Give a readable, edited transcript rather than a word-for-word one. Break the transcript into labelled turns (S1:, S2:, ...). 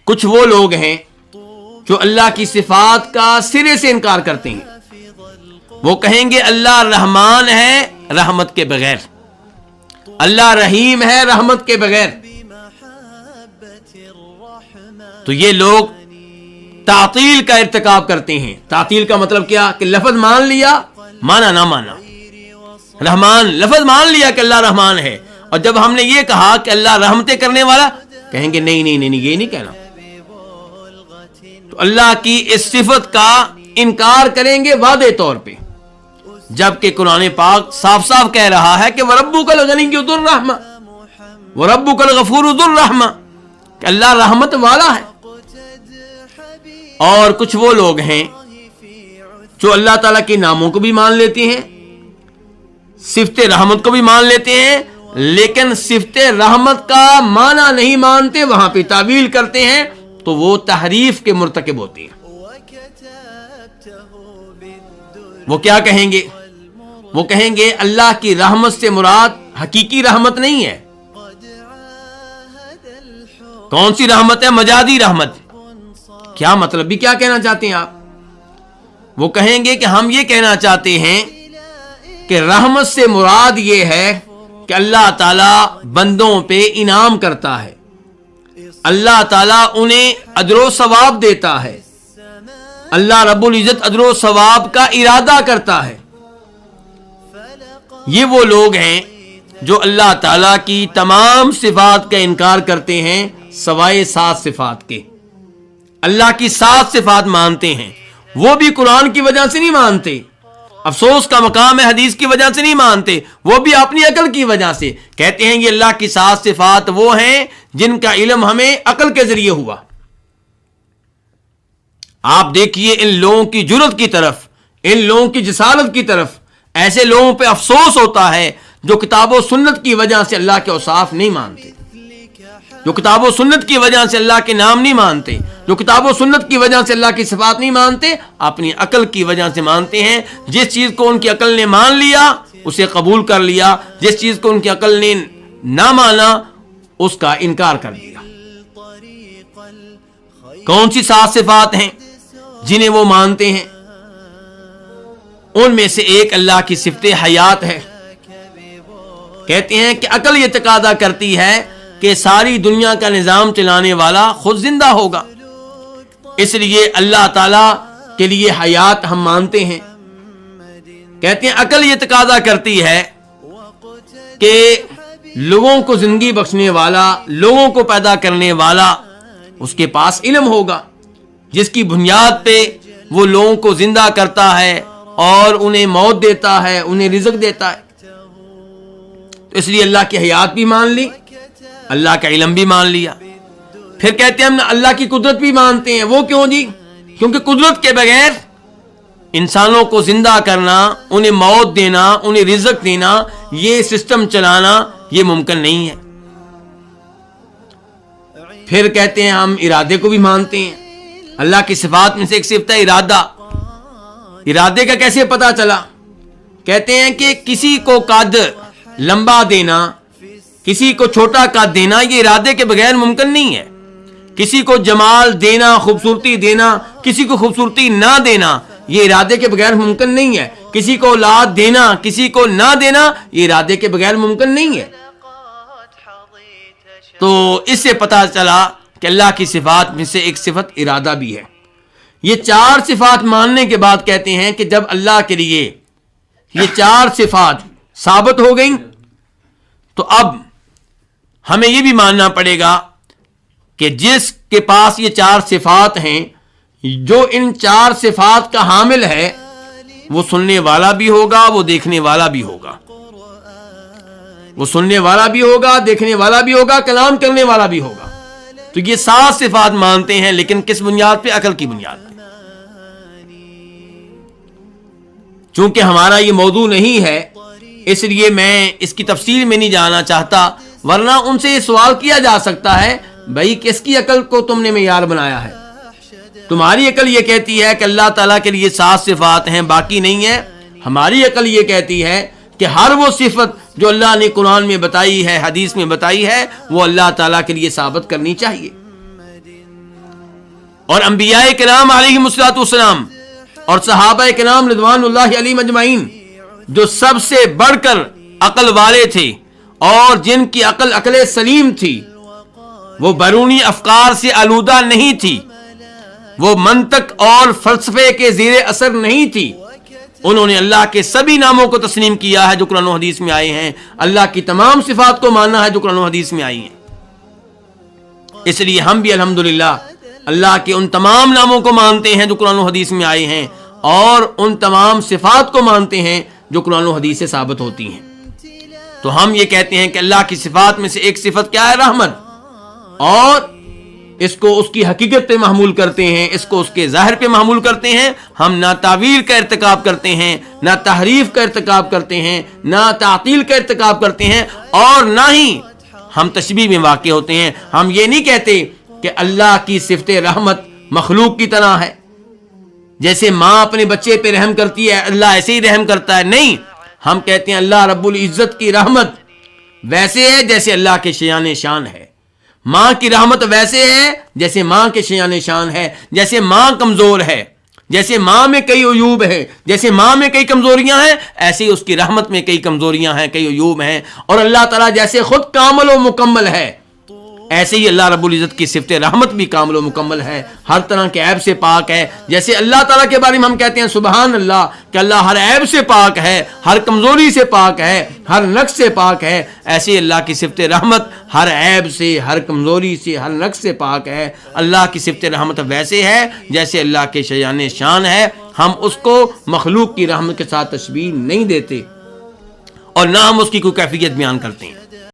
S1: کچھ وہ لوگ ہیں جو اللہ کی صفات کا سرے سے انکار کرتے ہیں. وہ کہیں گے اللہ رحمان ہے رحمت کے بغیر، اللہ رحیم ہے رحمت کے بغیر. تو یہ لوگ تعطیل کا ارتکاب کرتے ہیں. تعطیل کا مطلب کیا؟ کہ لفظ مان لیا، مانا نہ مانا. رحمان لفظ مان لیا کہ اللہ رحمان ہے، اور جب ہم نے یہ کہا کہ اللہ رحمتیں کرنے والا، کہیں گے نہیں نہیں نہیں یہ نہیں کہنا. تو اللہ کی اس صفت کا انکار کریں گے واضح طور پہ، جبکہ قرآن پاک صاف صاف کہہ رہا ہے کہ وَرَبُّكَ الْغَنِيُّ ذُو الرَّحْمَةِ وَرَبُّكَ الْغَفُورُ ذُو الرَّحْمَةِ، کہ اللہ رحمت والا ہے. اور کچھ وہ لوگ ہیں جو اللہ تعالیٰ کے ناموں کو بھی مان لیتے ہیں، صفت رحمت کو بھی مان لیتے ہیں، لیکن صفت رحمت کا معنی نہیں مانتے، وہاں پہ تعویل کرتے ہیں، تو وہ تحریف کے مرتکب ہوتے ہیں. وہ کیا کہیں گے؟ وہ کہیں گے اللہ کی رحمت سے مراد حقیقی رحمت نہیں ہے. کون سی رحمت ہے؟ مجازی رحمت. کیا مطلب بھی کیا کہنا چاہتے ہیں آپ؟ وہ کہیں گے کہ ہم یہ کہنا چاہتے ہیں کہ رحمت سے مراد یہ ہے کہ اللہ تعالیٰ بندوں پہ انعام کرتا ہے، اللہ تعالیٰ انہیں اجر و ثواب دیتا ہے، اللہ رب العزت اجر و ثواب کا ارادہ کرتا ہے. یہ وہ لوگ ہیں جو اللہ تعالیٰ کی تمام صفات کا انکار کرتے ہیں سوائے 7 صفات کے. اللہ کی 7 صفات مانتے ہیں، وہ بھی قرآن کی وجہ سے نہیں مانتے، افسوس کا مقام ہے، حدیث کی وجہ سے نہیں مانتے، وہ بھی اپنی عقل کی وجہ سے. کہتے ہیں یہ اللہ کی 7 صفات وہ ہیں جن کا علم ہمیں عقل کے ذریعے ہوا. آپ دیکھیے ان لوگوں کی جرت کی طرف، ان لوگوں کی جسارت کی طرف. ایسے لوگوں پہ افسوس ہوتا ہے جو کتاب و سنت کی وجہ سے اللہ کے اوصاف نہیں مانتے، جو کتاب و سنت کی وجہ سے اللہ کے نام نہیں مانتے، جو کتاب و سنت کی وجہ سے اللہ کی صفات نہیں مانتے، اپنی عقل کی وجہ سے مانتے ہیں. جس چیز کو ان کی عقل نے مان لیا اسے قبول کر لیا، جس چیز کو ان کی عقل نے نہ مانا اس کا انکار کر دیا. کون سی 7 صفات ہیں جنہیں وہ مانتے ہیں؟ ان میں سے ایک اللہ کی صفت حیات ہے. کہتے ہیں کہ عقل یہ تقاضا کرتی ہے کہ ساری دنیا کا نظام چلانے والا خود زندہ ہوگا، اس لیے اللہ تعالیٰ کے لیے حیات ہم مانتے ہیں. کہتے ہیں عقل یہ تقاضا کرتی ہے کہ لوگوں کو زندگی بخشنے والا، لوگوں کو پیدا کرنے والا، اس کے پاس علم ہوگا جس کی بنیاد پہ وہ لوگوں کو زندہ کرتا ہے اور انہیں موت دیتا ہے، انہیں رزق دیتا ہے. تو اس لیے اللہ کی حیات بھی مان لی، اللہ کا علم بھی مان لیا. پھر کہتے ہیں ہم اللہ کی قدرت بھی مانتے ہیں. وہ کیوں جی؟ کیونکہ قدرت کے بغیر انسانوں کو زندہ کرنا، انہیں موت دینا، انہیں رزق دینا، یہ سسٹم چلانا یہ ممکن نہیں ہے. پھر کہتے ہیں ہم ارادے کو بھی مانتے ہیں. اللہ کی صفات میں سے ایک صفت ہے ارادہ. ارادے کا کیسے پتا چلا؟ کہتے ہیں کہ کسی کو قد لمبا دینا، کسی کو چھوٹا قد دینا یہ ارادے کے بغیر ممکن نہیں ہے. کسی کو جمال دینا، خوبصورتی دینا، کسی کو خوبصورتی نہ دینا یہ ارادے کے بغیر ممکن نہیں ہے. کسی کو اولاد دینا، کسی کو نہ دینا یہ ارادے کے بغیر ممکن نہیں ہے. تو اس سے پتہ چلا کہ اللہ کی صفات میں سے ایک صفت ارادہ بھی ہے. یہ 4 صفات ماننے کے بعد کہتے ہیں کہ جب اللہ کے لیے یہ 4 صفات ثابت ہو گئیں تو اب ہمیں یہ بھی ماننا پڑے گا کہ جس کے پاس یہ 4 صفات ہیں، جو ان 4 صفات کا حامل ہے، وہ سننے والا بھی ہوگا، وہ دیکھنے والا بھی ہوگا، وہ سننے والا بھی ہوگا، دیکھنے والا بھی ہوگا، کلام کرنے والا بھی ہوگا. تو یہ 7 صفات مانتے ہیں، لیکن کس بنیاد پہ؟ عقل کی بنیاد پہ. چونکہ ہمارا یہ موضوع نہیں ہے اس لیے میں اس کی تفصیل میں نہیں جانا چاہتا، ورنہ ان سے یہ سوال کیا جا سکتا ہے بھائی کس کی عقل کو تم نے معیار بنایا ہے؟ تمہاری عقل یہ کہتی ہے کہ اللہ تعالیٰ کے لیے 7 صفات ہیں، باقی نہیں ہے. ہماری عقل یہ کہتی ہے کہ ہر وہ صفت جو اللہ نے قرآن میں بتائی ہے، حدیث میں بتائی ہے، وہ اللہ تعالیٰ کے لیے ثابت کرنی چاہیے. اور انبیاء کرام علیہم السلام اور صحابہ کرام رضوان اللہ علیہم اجمعین جو سب سے بڑھ کر عقل والے تھے اور جن کی عقل سلیم تھی، وہ بیرونی افکار سے آلودہ نہیں تھی، وہ منطق اور فلسفے کے زیر اثر نہیں تھی، انہوں نے اللہ کے سبھی ناموں کو تسلیم کیا ہے جو قرآن و حدیث میں آئے ہیں، اللہ کی تمام صفات کو ماننا ہے جو قرآن و حدیث میں آئی ہیں۔ اس لیے ہم بھی الحمدللہ اللہ کے ان تمام ناموں کو مانتے ہیں جو قرآن و حدیث میں آئے ہیں، اور ان تمام صفات کو مانتے ہیں جو قرآن و حدیث سے ثابت ہوتی ہیں۔ تو ہم یہ کہتے ہیں کہ اللہ کی صفات میں سے ایک صفت کیا ہے؟ رحمت، اور اس کو اس کی حقیقت پہ محمول کرتے ہیں، اس کو اس کے ظاہر پہ محمول کرتے ہیں۔ ہم نہ تعویل کا ارتکاب کرتے ہیں، نہ تحریف کا ارتکاب کرتے ہیں، نہ تعطیل کا ارتکاب کرتے ہیں، اور نہ ہی ہم تشبیہ میں واقع ہوتے ہیں۔ ہم یہ نہیں کہتے کہ اللہ کی صفت رحمت مخلوق کی طرح ہے، جیسے ماں اپنے بچے پہ رحم کرتی ہے اللہ ایسے ہی رحم کرتا ہے، نہیں، ہم کہتے ہیں اللہ رب العزت کی رحمت ویسے ہے جیسے اللہ کے شیان شان ہے، ماں کی رحمت ویسے ہے جیسے ماں کے شیان شان ہے۔ جیسے ماں کمزور ہے، جیسے ماں میں کئی عیوب ہیں، جیسے ماں میں کئی کمزوریاں ہیں، ایسے ہی اس کی رحمت میں کئی کمزوریاں ہیں، کئی عیوب ہیں، اور اللہ تعالیٰ جیسے خود کامل و مکمل ہے، ایسے ہی اللہ رب العزت کی صفت رحمت بھی کامل و مکمل ہے، ہر طرح کے عیب سے پاک ہے۔ جیسے اللہ تعالیٰ کے بارے میں ہم کہتے ہیں سبحان اللہ کہ اللہ ہر عیب سے پاک ہے، ہر کمزوری سے پاک ہے، ہر نقص سے پاک ہے، ایسے ہی اللہ کی صفت رحمت ہر عیب سے، ہر کمزوری سے، ہر نقص سے پاک ہے۔ اللہ کی صفت رحمت ویسے ہے جیسے اللہ کے شیان شان ہے، ہم اس کو مخلوق کی رحمت کے ساتھ تشبیہ نہیں دیتے، اور نہ ہم اس کی کوئی کیفیت بیان کرتے ہیں۔